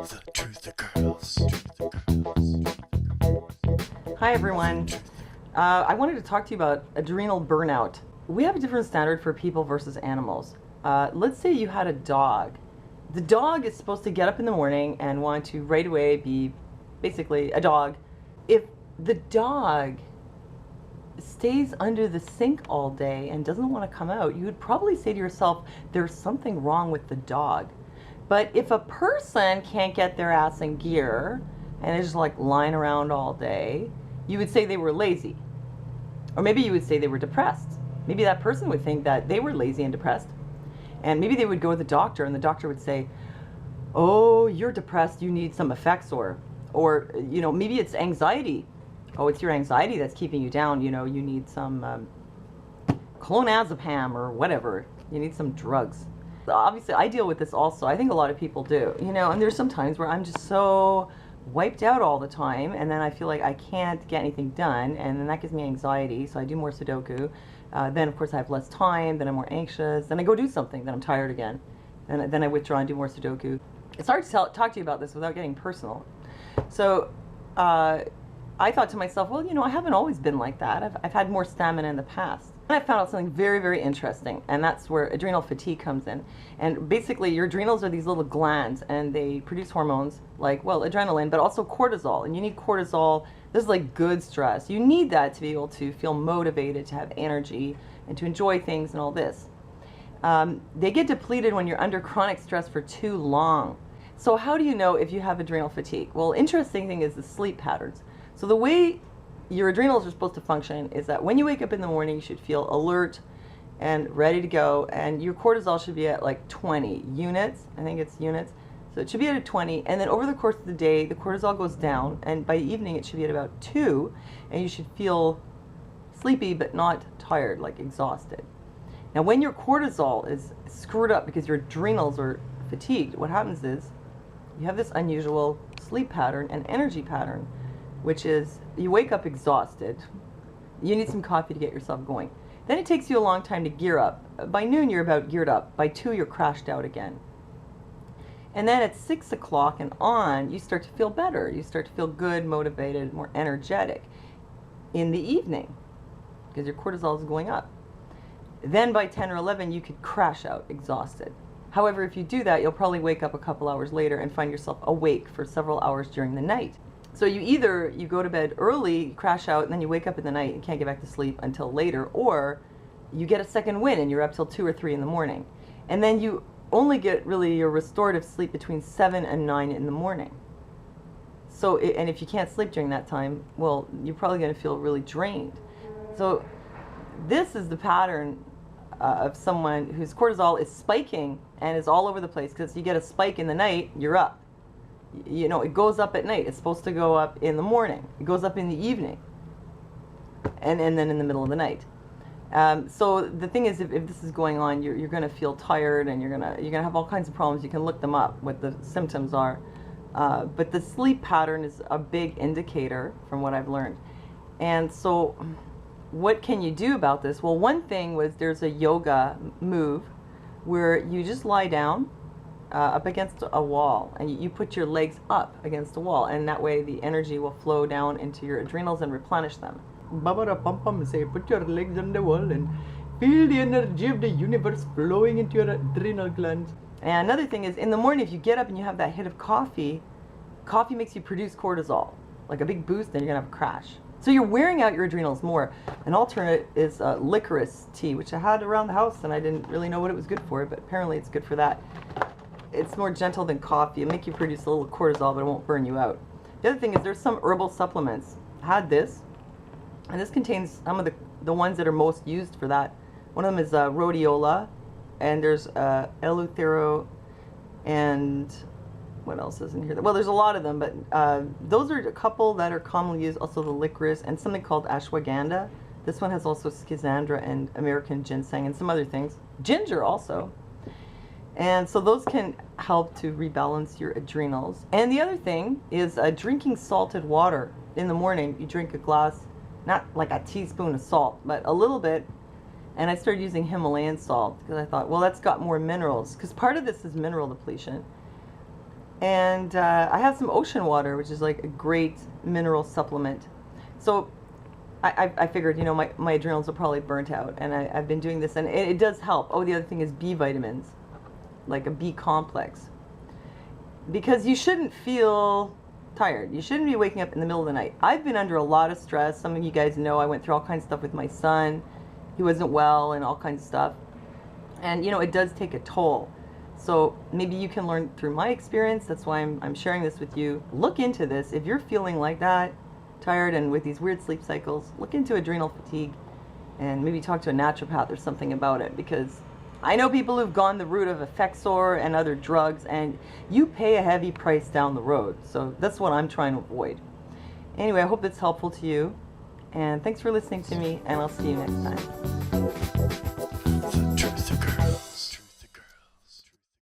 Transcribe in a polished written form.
the girls. Hi everyone. I wanted to talk to you about adrenal burnout. We have a different standard for people versus animals. Let's say you had a dog. The dog is supposed to get up in the morning and want to right away be basically a dog. If the dog stays under the sink all day and doesn't want to come out, you would probably say to yourself, there's something wrong with the dog. But if a person can't get their ass in gear and is just like lying around all day, you would say they were lazy. Or maybe you would say they were depressed. Maybe that person would think that they were lazy and depressed. And maybe they would go to the doctor and the doctor would say, oh, you're depressed, you need some Effexor. Or, maybe it's anxiety. Oh, it's your anxiety that's keeping you down. You need some clonazepam or whatever. You need some drugs. Obviously, I deal with this also. I think a lot of people do. And there's some times where I'm just so wiped out all the time, and then I feel like I can't get anything done, and then that gives me anxiety, so I do more Sudoku. Then, of course, I have less time, then I'm more anxious, then I go do something, then I'm tired again, and then I withdraw and do more Sudoku. It's hard to talk to you about this without getting personal. So, I thought to myself, well, I haven't always been like that. I've had more stamina in the past. And I found out something very, very interesting, and that's where adrenal fatigue comes in. And basically, your adrenals are these little glands, and they produce hormones like, adrenaline, but also cortisol. And you need cortisol. This is like good stress. You need that to be able to feel motivated, to have energy, and to enjoy things and all this. They get depleted when you're under chronic stress for too long. So how do you know if you have adrenal fatigue? Well, interesting thing is the sleep patterns. So the way your adrenals are supposed to function is that when you wake up in the morning, you should feel alert and ready to go, and your cortisol should be at like 20 units. I think it's units. So it should be at a 20, and then over the course of the day, the cortisol goes down, and by evening it should be at about 2, and you should feel sleepy but not tired, like exhausted. Now when your cortisol is screwed up because your adrenals are fatigued, what happens is you have this unusual sleep pattern and energy pattern, which is you wake up exhausted, you need some coffee to get yourself going. Then it takes you a long time to gear up. By noon you're about geared up. By 2 you're crashed out again. And then at 6 o'clock and on, you start to feel better. You start to feel good, motivated, more energetic in the evening because your cortisol is going up. Then by 10 or 11 you could crash out exhausted. However, if you do that, you'll probably wake up a couple hours later and find yourself awake for several hours during the night. So you go to bed early, you crash out, and then you wake up in the night and can't get back to sleep until later, or you get a second win and you're up till 2 or 3 in the morning. And then you only get really your restorative sleep between 7 and 9 in the morning. So, and if you can't sleep during that time, well, you're probably going to feel really drained. So this is the pattern of someone whose cortisol is spiking and is all over the place, because you get a spike in the night, you're up. It goes up at night. It's supposed to go up in the morning. It goes up in the evening, and then in the middle of the night. So the thing is, if this is going on, you're going to feel tired, and you're gonna have all kinds of problems. You can look them up, what the symptoms are. But the sleep pattern is a big indicator from what I've learned. And so what can you do about this? Well, one thing was there's a yoga move where you just lie down up against a wall, and you put your legs up against a wall, and that way the energy will flow down into your adrenals and replenish them. Baba Pum Pum say, put your legs on the wall and feel the energy of the universe flowing into your adrenal glands. And another thing is, in the morning, if you get up and you have that hit of coffee, coffee makes you produce cortisol, like a big boost, and you're gonna have a crash. So you're wearing out your adrenals more. An alternate is licorice tea, which I had around the house, and I didn't really know what it was good for, but apparently it's good for that. It's more gentle than coffee. It'll make you produce a little cortisol, but it won't burn you out. The other thing is there's some herbal supplements. I had this, and this contains some of the ones that are most used for that. One of them is rhodiola, and there's eleuthero, and what else is in here? Well, there's a lot of them, but those are a couple that are commonly used. Also the licorice and something called ashwagandha. This one has also schizandra and American ginseng and some other things. Ginger also. And so those can help to rebalance your adrenals. And the other thing is drinking salted water in the morning. You drink a glass, not like a teaspoon of salt, but a little bit. And I started using Himalayan salt because I thought, well, that's got more minerals. Because part of this is mineral depletion. And I have some ocean water, which is like a great mineral supplement. So I figured, you know, my adrenals are probably burnt out, and I've been doing this, and it does help. Oh, the other thing is B vitamins, like a B complex. Because you shouldn't feel tired. You shouldn't be waking up in the middle of the night. I've been under a lot of stress. Some of you guys know I went through all kinds of stuff with my son. He wasn't well and all kinds of stuff. And, you know, it does take a toll. So maybe you can learn through my experience. That's why I'm sharing this with you. Look into this. If you're feeling like that, tired and with these weird sleep cycles, look into adrenal fatigue and maybe talk to a naturopath or something about it, because I know people who've gone the route of Effexor and other drugs, and you pay a heavy price down the road. So that's what I'm trying to avoid. Anyway, I hope it's helpful to you, and thanks for listening to me, and I'll see you next time.